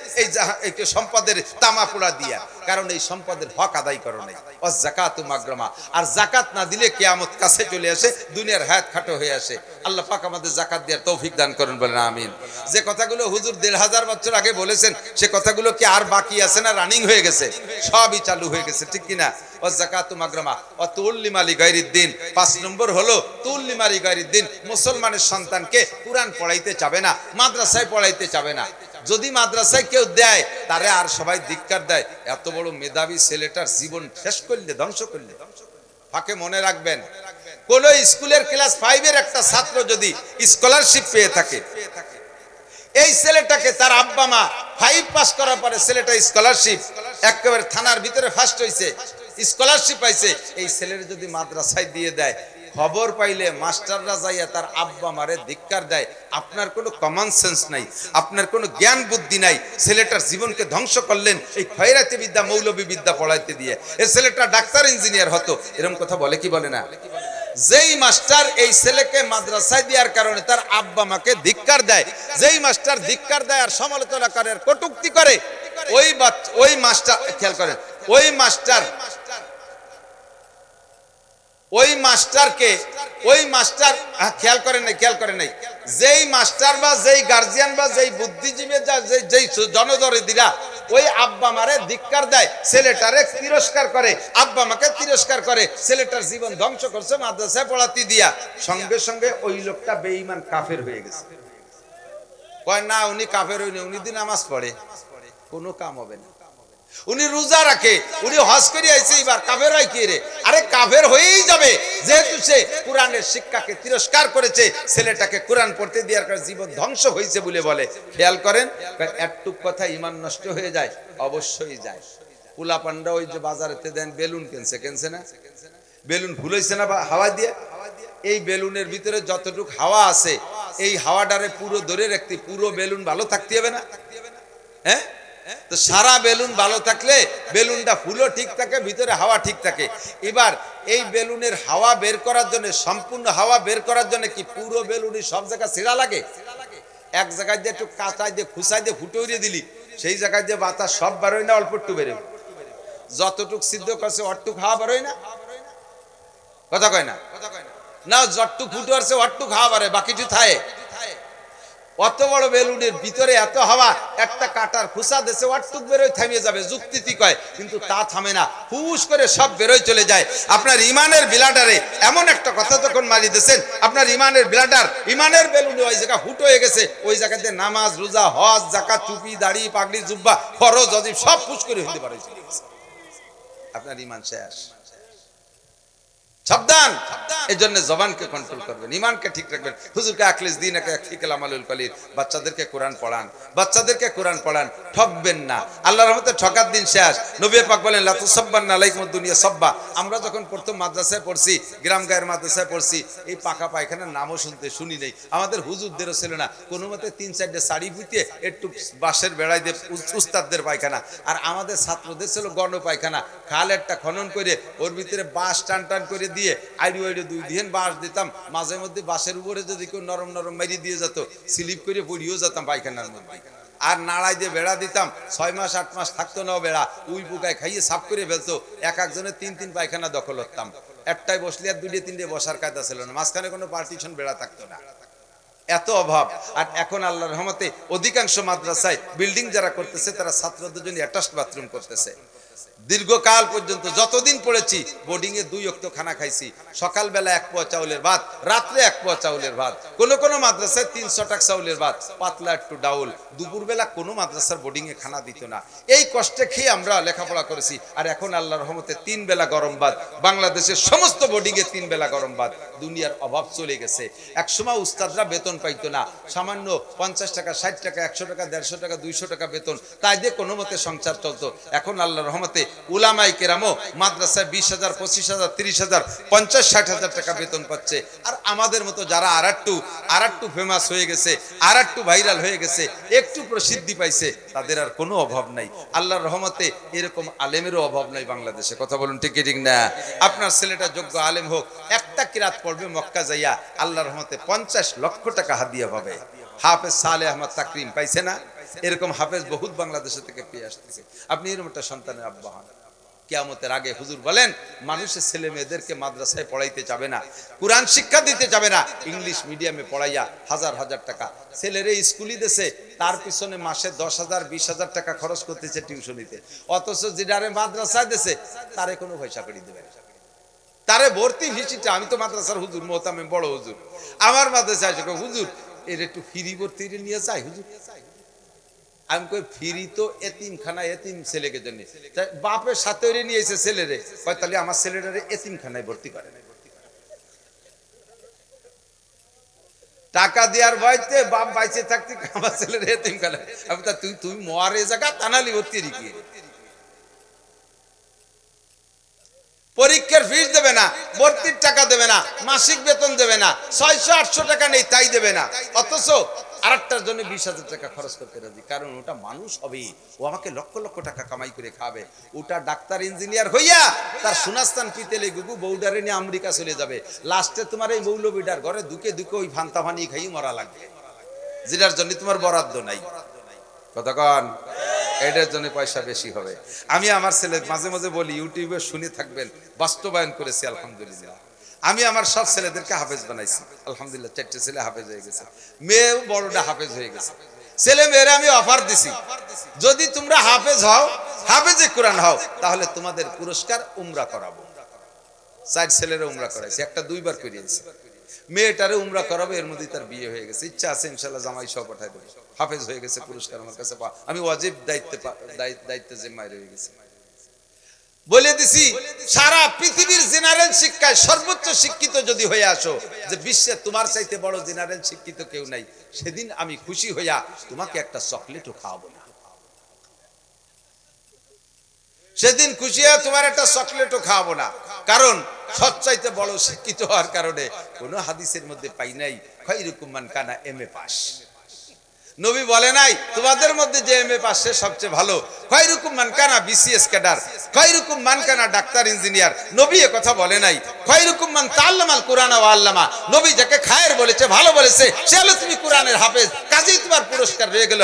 এই সম্পদের তামা পোড়া দিয়া। কারণ এই সম্পদের হক আদায় করো নাই। ও যাকাতু মাগরামা। আর জাকাত না দিলে কিয়ামত কাছে চলে আসে, দুনিয়ার হায়াত খাটো হয়ে আসে। আল্লাহ পাক আমাদের জাকাত দেওয়ার তৌফিক দান করেন, বলেন আমিন। যে কথাগুলো হুজুর 1500 বছর আগে বলেছেন, সে কথাগুলো কি আর বাকি আছে না রানিং হয়ে গেছে? সবই চালু হয়ে গেছে, ঠিক কিনা? ও যাকাতু মাগরামা ও তুল্লিম আলী গায়রিদ দ্বীন। 5 নম্বর হলো তুল্লিম আলী গায়রিদ দ্বীন। মুসলমানের সন্তানকে কুরআন পড়াইতে চাবে না, মাদ্রাসায় পড়াইতে চাবে না। যদি মাদ্রাসায় কেউ দেয়, তারে আর সবাই ধিক্কার দেয়। এত বড় মেধাবী ছেলেটার জীবন শেষ করলে, ধ্বংস করলে। ফাঁকে মনে রাখবেন, কোন স্কুলের ক্লাস 5 এর একটা ছাত্র যদি স্কলারশিপ পেয়ে থাকে, এই ছেলেটাকে তার আব্বা মা 5 পাস করার পরে ছেলেটা স্কলারশিপ একেবারে থানার ভিতরে ফার্স্ট হয়েছে, স্কলারশিপ পাইছে, এই ছেলের যদি মাদ্রাসায় দিয়ে দেয়, খবর পাইলে মাস্টাররা যাইয়া তার আব্বা মারে ধিক্কার দেয়। আপনার কোনো কমন সেন্স নাই, আপনার কোনো জ্ঞান বুদ্ধি নাই, ছেলেটার জীবনকে ধ্বংস করলেন এই খয়রাতি বিদ্যা মৌলবী বিদ্যা পড়াইতে দিয়ে। এই ছেলেটা ডাক্তার ইঞ্জিনিয়ার হতো, এরকম কথা বলে কি বলে না? যেই মাস্টার এই ছেলেকে মাদ্রাসায় দেওয়ার কারণে তার আব্বা মাকে ধিক্কার দেয়, যেই মাস্টার ধিক্কার দেয় আর সমালোচনা করে আর কটূক্তি করে, ওই মাস্টার খেয়াল করেন, ওই মাস্টার খেয়াল করেন নাই, যেই মাস্টার বা যেই গার্জিয়ান বা যেই বুদ্ধিজীবী যেই জনদরদিরা ওই আব্বা মারে ধিক্কার দেয়, ছেলেটারে তিরস্কার করে, আব্বা মাকে তিরস্কার করে, ছেলেটার জীবন ধ্বংস করছে মাদ্রাসায় পড়াতে দিয়া, সঙ্গে সঙ্গে ওই লোকটা বেঈমান কাফের হয়ে গেছে। কয় না উনি কাফের হইনি, উনি দিন নামাজ পড়ে, কোনো কাম হবে না। উনি রোজা রাখে, উনি হজ করে আইছে, এবার কাফের হয় কি রে? আরে কাফের হয়েই যাবে, যেহেতু সে কোরআনের শিক্ষাকে তিরস্কার করেছে, ছেলেটাকে কোরআন পড়তে দেওয়ার কারণে জীবন ধ্বংস হয়েছে বলে বলে। খেয়াল করেন, একটুক কথা ইমান নষ্ট হয়ে যায়, অবশ্যই যায়। পোলা পান্ডা ওই যে বাজারেতে দেন বেলুন কেনছে না, বেলুন ভুলাইছে না বা হাওয়া দিয়ে, এই বেলুনের ভিতরে যতটুক হাওয়া আছে এই হাওয়াটারে পুরো ধরে রাখতে পুরো বেলুন ভালো থাকতে হবে না? হ্যাঁ, তো সারা বেলুন ভালো থাকলে বেলুনটা ফুলও ঠিক থাকে, ভিতরে হাওয়া ঠিক থাকে। এবার এই বেলুনের হাওয়া বের করার জন্য, সম্পূর্ণ হাওয়া বের করার জন্য কি পুরো বেলুনই সব জায়গায় ছিঁড়া লাগে? এক জায়গায় দিয়ে একটু কাঁচাই দিয়ে খুসাই দিয়ে ফুটে উড়িয়ে দিলি, সেই জায়গায় দিয়ে বাতাস সব বেরোয় না, অল্প একটু বেরোয়। যতটুক সিদ্ধ করছে অটটুক হাওয়া বেরোয় না, কথা কয় না? না, যতটুক ফুটে আসছে অটটুক হাওয়া বেরোয়, বাকিটি থায়। অত বড় বেলুনের ভিতরে এত হাওয়া, একটা কাটার খুসা দেশে অটটুক বেরোয় থামিয়ে যাবে, যুক্তিতি কয়, কিন্তু তা থামে না, হুশ করে সব বেরোয় চলে যায়। আপনার ইমানের বিলাডারে এমন একটা কথা যখন মারি দিয়েছেন, আপনার ইমানের বিলাডার, ইমানের বেলুনে ওই জায়গা ফুটো হয়ে গেছে, ওই জায়গাতে নামাজ, রোজা, হজ, যাকাত, টুপি, দাড়ি, পাগড়ি, জুব্বা, ফরজ, ওয়াজিব সব ফুস করে হইতে পারে, আপনার ইমান শেষ। সাবধান, এই জন্য জবানকে কন্ট্রোল করবেন, ইমানকে ঠিক রাখবেন। হুজুরকে আখলিস দিন, ফিকাল আমালুল কলির, বাচ্চাদেরকে কোরআন পড়ান, বাচ্চাদেরকে কোরআন পড়ান, ঠকবেন না। আল্লাহর রহমতে ঠকার দিন শেষ। নবী পাক বলেন লা তুসাব্বান্না আলাইকুমুদ দুনিয়া সাব্বা। আমরা যখন প্রথম মাদ্রাসায় পড়ছি, গ্রাম গায়ের মাদ্রাসায় পড়ছি, এই পাকা পায়খানার নামও শুনি নেই, আমাদের হুজুরদেরও ছিল না। কোনো মতে 3-4টে শাড়ি ফুটিয়ে একটু বাঁশের বেড়াই দিয়ে উস্তাদদের পায়খানা, আর আমাদের ছাত্রদের ছিল গণ পায়খানা। খাল একটা খনন করে ওর ভিতরে বাঁশ টান টান করে দিয়ে আইডি ওইডি 2 দিন বাঁশ দিতাম, মাঝে মধ্যে বাঁশের উপরে যদি কেউ নরম নরম মেরি দিয়ে যেত, স্লিপ করে পড়িয়েও যেতাম পায়খানার মধ্যে। আর নাড়াই দিয়ে বেড়া দিতাম, 6 মাস 8 মাস থাকতো না বেড়া, উই পোকায় খাইয়ে সাফ করে ফেলতো। এক একজনের 3-3 পায়খানা দখল করতাম, একটাই বসলে আর 2-3টে বসার কায়দা ছিল না, মাঝখানে কোনো পার্টিশন বেড়া থাকতো না, এত অভাব। আর এখন আল্লাহর রহমতে অধিকাংশ মাদ্রাসায় বিল্ডিং যারা করতেছে তারা ছাত্রদের জন্য অ্যাটাচড বাথরুম করতেছে। দীর্ঘকাল পর্যন্ত যতদিন পড়েছি বোর্ডিং এ 2 ওয়াক্ত খানা খাইছি, সকালবেলা 1 পোয়া চাউলের ভাত, রাত্রে 1 পোয়া চাউলের ভাত, কোন মাদ্রাসায় 300 টাকা চাউলের ভাত, পাতলা একটু ডাউল। দুপুরবেলা কোনো মাদ্রাসার বোর্ডিং এ খানা দিত না। এই কষ্টে খেয়ে আমরা লেখাপড়া করেছি। আর এখন আল্লাহর রহমতে 3 বেলা গরম ভাত, বাংলাদেশের সমস্ত বোর্ডিং এ 3 বেলা গরম ভাত। দুনিয়ার অভাব চলে গেছে। একসময় উস্তাদরা বেতন পাইতো না, সামান্য 50 টাকা, 60 টাকা, 100 টাকা, 150 টাকা, 200 টাকা বেতন, তাই দিয়ে কোনো মতে সংসার চলতো। এখন আল্লাহর রহমতে উলামায়ে কেরামও মাদ্রাসায় 20,000, 25,000, 30,000, 50, 60,000 টাকা বেতন পাচ্ছে। আর আমাদের মতো যারা আর একটু ফেমাস হয়ে গেছে, আর একটু ভাইরাল হয়ে গেছে, একটু প্রসিদ্ধি পাইছে, তাদের আর কোনো অভাব নাই। আল্লাহর রহমতে এরকম আলেমেরও অভাব নাই বাংলাদেশে। কথা বলুন ঠিক ঠিক না? আপনার ছেলেটা যোগ্য আলেম হোক, একটা কিরাত পড়বে মক্কা যাইয়া, আল্লাহর রহমতে 50 লক্ষ টাকা হাদিয়া পাবে। হাফেজ সালেহ আহমদ তাকরিম পাইছে না? এরকম হাফেজ বহুত বাংলাদেশে থেকে পেয়ে আসতেছে। আপনি এরকম একটা সন্তানের আব্বা হন, কিয়ামতের আগে হুজুর বলেন মানুষের ছেলে মেয়েদেরকে মাদ্রাসায় পড়াইতে যাবে না, কোরআন শিক্ষা দিতে যাবে না, ইংলিশ মিডিয়ামে পড়াইয়া হাজার হাজার টাকা ছেলেরে স্কুলই দেশে, তার পিছনে মাসে 10,000, 20,000 টাকা খরচ করতেছে টিউশনিতে। অথচ যেটারে মাদ্রাসায় দেশে তারে কোনো পয়সা করে দেবে না, তারে ভর্তি ফিসিটা। আমি তো মাদ্রাসার হুজুর, মোহতামিম বড় হুজুর, আমার মাদ্রাসায় আসে হুজুর এর একটু ফ্রি ভর্তি নিয়ে যায় হুজুর। আমি কই ফ্রি তো এতিমখানা, এতিম ছেলেকে জন্য, বাপের সাথে নিয়েছে ছেলেরে, তাহলে আমার ছেলেটারে এতিমখানায় ভর্তি করে। টাকা দেওয়ার ভয়তে বাপ বাইচে থাকতে আমার ছেলের এতিমখানায়। আমি তা তুই মরে জায়গা তানালি ভর্তি রেখে, পরীক্ষার ফিস দেবে না, ভর্তির টাকা দেবে না, মাসিক বেতন দেবে না, 600-800 টাকা নেই তাই দেবে না, অথচ আরেকটার জন্য 20,000 টাকা খরচ করতে রাজি। কারণ ওটা মানুষ হবে, ও আমাকে লক্ষ লক্ষ টাকা কামাই করে খাবে। ওটা ডাক্তার ইঞ্জিনিয়ার হইয়া তার সুনাস্তান পিতেলে গুগু বৌডারে নিয়ে আমেরিকা চলে যাবে। লাস্টে তোমার এই মৌলবীটার ঘরে দুকে ওই ভান্তা ভানি খাই মরা লাগবে, যেটার জন্য তোমার বরাদ্দ নাই। কতক্ষণ এটার জন্য পয়সা বেশি হবে। আমি আমার ছেলে মাঝে মাঝে বলি, ইউটিউবে শুনে থাকবেন, বাস্তবায়ন করেছি আলহামদুলিল্লাহ। আমি আমার সব ছেলেদেরকে হাফেজ বানাইছি আলহামদুলিল্লাহ। 4টে ছেলে হাফেজ হয়ে গেছে, মেয়েও বড়টা হাফেজ হয়ে গেছে। ছেলে মেয়েরা আমি অফার দিছি, যদি তোমরা হাফেজ হও, হাফেজে কোরআন হও, তাহলে তোমাদের পুরস্কার উমরা করাবো। 4 ছেলেরা উমরা করাইছি, একটা 2 বার করিয়েছি। মেয়েটারে উমরা করাবো, এর মধ্যে তার বিয়ে হয়ে গেছে, ইচ্ছা আছে ইনশাল্লাহ জামাই সহ পাঠাই দেবো, হাফেজ হয়ে গেছে, পুরস্কার আমার কাছে আমি ওয়াজিব দায়িত্ব জিম্মায় রয়ে গেছে। বলে দিছি সারা পৃথিবীর জেনারেল শিক্ষায় সর্বোচ্চ শিক্ষিত যদি হয়ে আসো, যে বিশ্বে তোমার চাইতে বড় জেনারেল শিক্ষিত কেউ নাই, সেদিন আমি খুশি হইয়া তোমাকে একটা চকলেটও খাওয়াবো না। সেদিন খুশি হয়ে তোমার একটা চকলেটও খাওয়াবো না, কারণ সবচাইতে বড় শিক্ষিত হওয়ার কারণে কোন হাদিসের মধ্যে পাই নাই খায়রুকুম মান কানা এমএ পাস। নবী বলে নাই তোমাদের মধ্যে যে এমএ পাস সে সবচেয়ে ভালো, খায়রুকুম মান কানা বিসিএস ক্যাডার, খায়রুকুম মান কানা ডাক্তার ইঞ্জিনিয়ার। নবী এ কথা বলে নাই। খায়রুকুম মান তাআল্লামাল কুরআন ওয়া আল্লামা। নবী যাকে খায়ের বলেছে, ভালো বলেছে, সে হলো তুমি কোরআনের হাফেজ। কাজেই তোমার পুরস্কার রয়ে গেল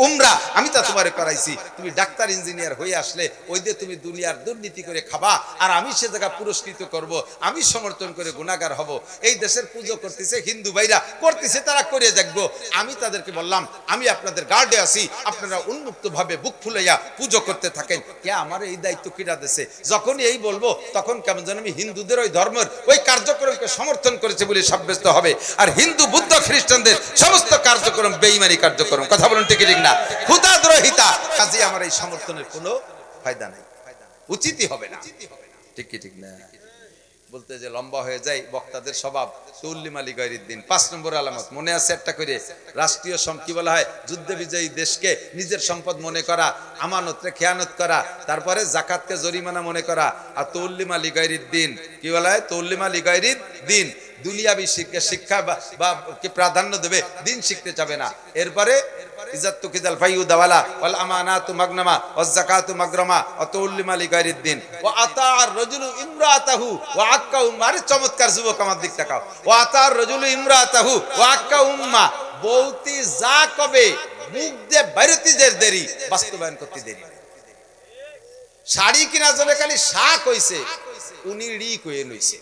উমরা, আমি তা তোমারে করাইছি। তুমি ডাক্তার ইঞ্জিনিয়ার হয়ে আসলে ওই দিয়ে তুমি দুনিয়ার দুর্নীতি করে খাবা, আর আমি সে জায়গা পুরস্কৃত করব, আমি সমর্থন করে গুনাহগার হব। এই দেশের পুজো করতেছে হিন্দু ভাইরা, করতেছে তারা করে দেখবো। আমি তাদেরকে বললাম আমি আপনাদের গার্ডে আছি, আপনারা উন্মুক্ত ভাবে বুক ফুলাইয়া পুজো করতে থাকেন। কে আমার এই দায়িত্ব কিরা দেশে? যখন এই বলবো তখন কেমন যেন আমি হিন্দুদের ওই ধর্মের ওই কার্যক্রমকে সমর্থন করেছে বলে সাব্যস্ত হবে, আর হিন্দু বুদ্ধ খ্রিস্টানদের সমস্ত কার্যক্রম বেঈমানি কার্যক্রম। কথা বলুন ঠিক ঠিক না? ক্ষুধাদ্রোহিতা। কাজে আমার এই সমর্থনের কোনো ফায়দা নাই, উচিতই হবে না। ঠিক কি ঠিক না? বলতে যে লম্বা হয়ে যায় বক্তাদের স্বভাব। তৌল্লিম আলী গায়রুদ্দিন 5 নম্বর আলামত মনে আছে একটা করে, রাষ্ট্রীয় কি বলা হয়, যুদ্ধে বিজয়ী দেশকে নিজের সম্পদ মনে করা, আমানতরে খেয়ানত করা, তারপরে জাকাতকে জরিমানা মনে করা। আর তৌল্লিম আলী গায়রুদ্দিন কি বলা হয়? তৌল্লিম আলী গায়রুদ্দিন দুনিয়াবি শিক্ষা বা কি প্রাধান্য দেবে, দিন শিখতে যাবে না। এরপরে ইজ্জাতু কিদাল ফাইউদা ওয়ালা ওয়াল আমানাতু মাগনামা ওয়াজ যাকাতু মাগরামা ওয়া তৌল্লিম আলী গায়রুদ্দিন ওয়া আতাআর রাজুলু ইমরাতাহু ওয়া আক্কা উম্মার। চমৎকার যুবক, আমার দিক তাকাও। ওয়া আতাআর রাজুলু ইমরাতাহু ওয়া আক্কা উম্মা। বউতি যা কবে মুখ দিয়ে বাইরতি যে দেরি, বাস্তবায়ন করতে দেরি। শাড়ি কিনা জন্য খালি শাক হইছে, উনি রি কয়ে লইছে।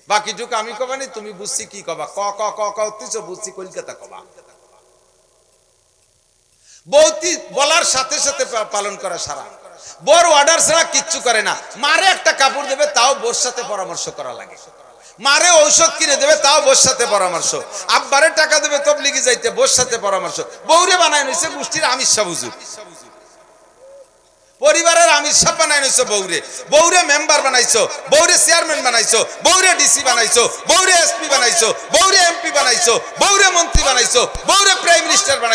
বাকিটুক আমি কবানি, তুমি বুঝছি কি কবা, ক ক ক ক উত্তিছ, বুঝছি কলকাতা কবা। বউতি বলার সাথে সাথে পালন করা সারা। বড় অর্ডার ছাড়া কিচ্ছু করে না। মারে একটা কাপড় দেবে, তাও বোর সাথে পরামর্শ করা লাগে। মারে ঔষধ কিনে দেবে, তাও বোর সাথে পরামর্শ। আব্বারে টাকা দেবে তবলিগি যাইতে, বোর সাথে পরামর্শ। বউরে বানায় নিছে গোষ্ঠীর আমির শাহ হুজুর, পরিবারের আমির সাহেব বানাই নিছো বউরে। বউরে মেম্বার বানাইছো, বউরে চেয়ারম্যান বানাইছো, বউরে ডিসি বানাইছো, বউরে এসপি বানাইছো, বউরে এমপি বানাইছো, বউরে মন্ত্রী বানাইছো, বউরে প্রাইম মিনিস্টার বানাইছো।